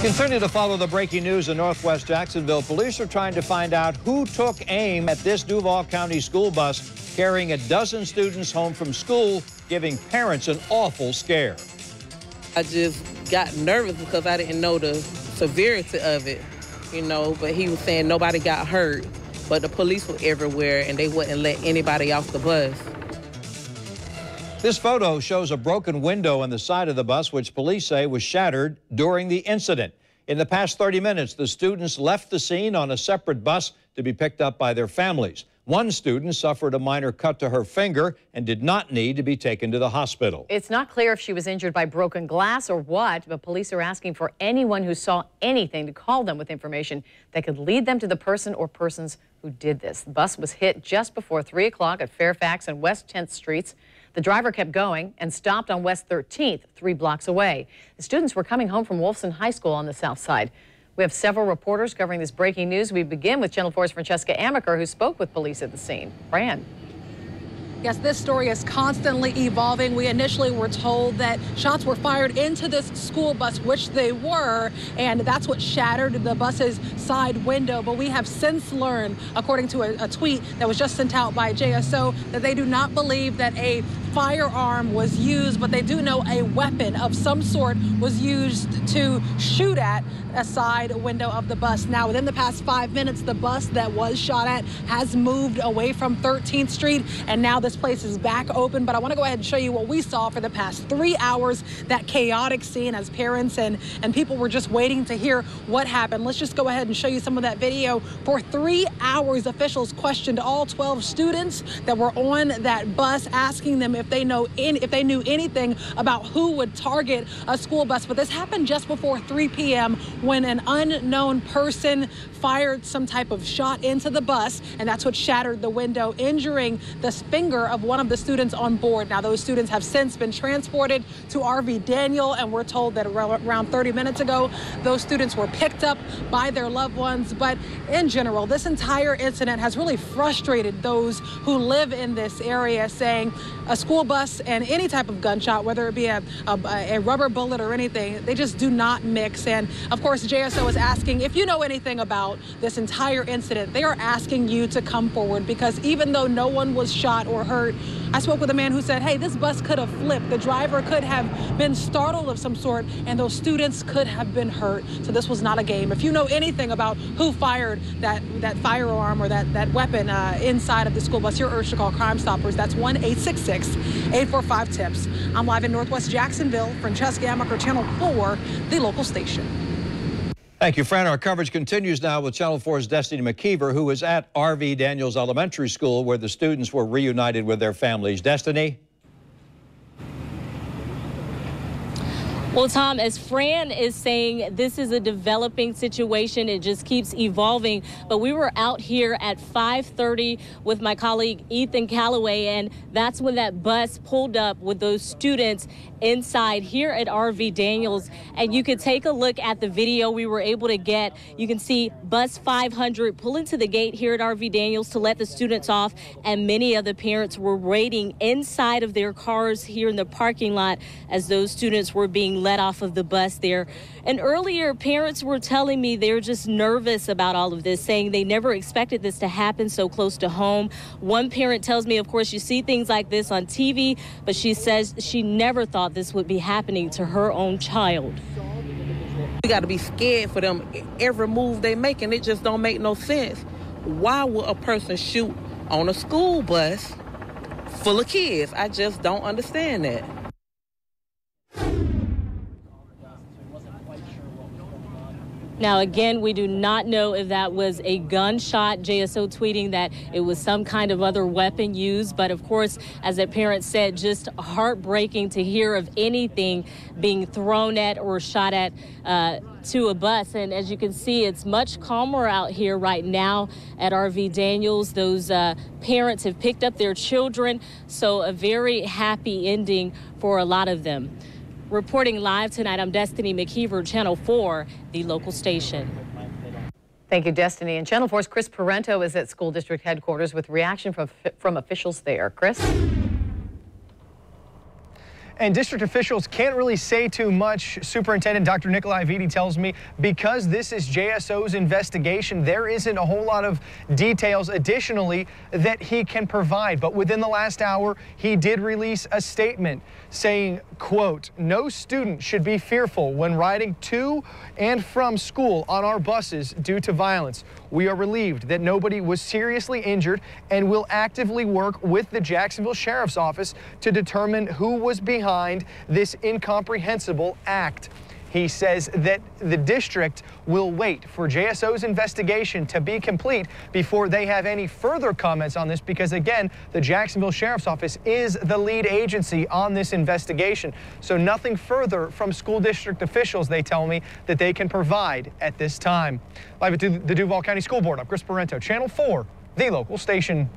Continue to follow the breaking news in Northwest Jacksonville. Police are trying to find out who took aim at this Duval County school bus carrying a dozen students home from school, giving parents an awful scare. I just got nervous because I didn't know the severity of it, you know, but he was saying nobody got hurt, but the police were everywhere and they wouldn't let anybody off the bus. This photo shows a broken window on the side of the bus, which police say was shattered during the incident. In the past 30 minutes, the students left the scene on a separate bus to be picked up by their families. One student suffered a minor cut to her finger and did not need to be taken to the hospital. It's not clear if she was injured by broken glass or what, but police are asking for anyone who saw anything to call them with information that could lead them to the person or persons who did this. The bus was hit just before 3 o'clock at Fairfax and West 10th Streets. The driver kept going and stopped on West 13th, 3 blocks away. The students were coming home from Wolfson High School on the south side. We have several reporters covering this breaking news. We begin with Channel 4's Francesca Amaker, who spoke with police at the scene. Fran. Yes, this story is constantly evolving. We initially were told that shots were fired into this school bus, which they were, and that's what shattered the bus's side window. But we have since learned, according to a tweet that was just sent out by JSO, that they do not believe that a firearm was used, but they do know a weapon of some sort was used to shoot at a side window of the bus. Now, within the past 5 minutes, the bus that was shot at has moved away from 13th Street, and now this place is back open. But I want to go ahead and show you what we saw for the past 3 hours, that chaotic scene as parents and people were just waiting to hear what happened. Let's just go ahead and show you some of that video. For 3 hours, officials questioned all 12 students that were on that bus, asking them if they knew anything about who would target a school bus. But this happened just before 3 p.m. when an unknown person fired some type of shot into the bus, and that's what shattered the window, injuring the finger of one of the students on board. Now, those students have since been transported to RV Daniel, and we're told that around 30 minutes ago, those students were picked up by their loved ones. But in general, this entire incident has really frustrated those who live in this area, saying a school bus and any type of gunshot, whether it be a rubber bullet or anything, they just do not mix. And of course, JSO is asking if you know anything about this entire incident. They are asking you to come forward, because even though no one was shot or hurt, I spoke with a man who said, hey, this bus could have flipped. The driver could have been startled of some sort, and those students could have been hurt. So this was not a game. If you know anything about who fired that firearm or that weapon inside of the school bus, you're urged to call Crime Stoppers. That's 1-866-845-TIPS. I'm live in Northwest Jacksonville. Francesca Amaker, Channel 4, the local station. Thank you, Fran. Our coverage continues now with Channel 4's Destiny McKeever, who is at RV Daniels Elementary School, where the students were reunited with their families. Destiny? Well, Tom, as Fran is saying, this is a developing situation. It just keeps evolving. But we were out here at 5:30 with my colleague Ethan Calloway, and that's when that bus pulled up with those students inside here at RV Daniels. And you could take a look at the video we were able to get. You can see bus 500 pull into the gate here at RV Daniels to let the students off, and many of the parents were waiting inside of their cars here in the parking lot as those students were being let off of the bus there. And earlier, parents were telling me they're just nervous about all of this, saying they never expected this to happen so close to home. One parent tells me, of course, you see things like this on TV, but she says she never thought this would be happening to her own child. We got to be scared for them. Every move they make, and it just don't make no sense. Why would a person shoot on a school bus full of kids? I just don't understand that. Now, again, we do not know if that was a gunshot. JSO tweeting that it was some kind of other weapon used. But of course, as that parent said, just heartbreaking to hear of anything being thrown at or shot at to a bus. And as you can see, it's much calmer out here right now at RV Daniels. Those parents have picked up their children. So a very happy ending for a lot of them. Reporting live tonight, I'm Destiny McKeever, Channel 4, the local station. Thank you, Destiny. And Channel 4's Chris Parento is at school district headquarters with reaction from officials there. Chris? And district officials can't really say too much. Superintendent Dr. Nikolai Viti tells me because this is JSO's investigation, there isn't a whole lot of details additionally that he can provide. But within the last hour, he did release a statement saying, quote, "No student should be fearful when riding to and from school on our buses due to violence. We are relieved that nobody was seriously injured and will actively work with the Jacksonville Sheriff's Office to determine who was behind this incomprehensible act." He says that the district will wait for JSO's investigation to be complete before they have any further comments on this because, again, the Jacksonville Sheriff's Office is the lead agency on this investigation. So nothing further from school district officials, they tell me, that they can provide at this time. Live at the Duval County School Board, I'm Chris Parento, Channel 4, the local station.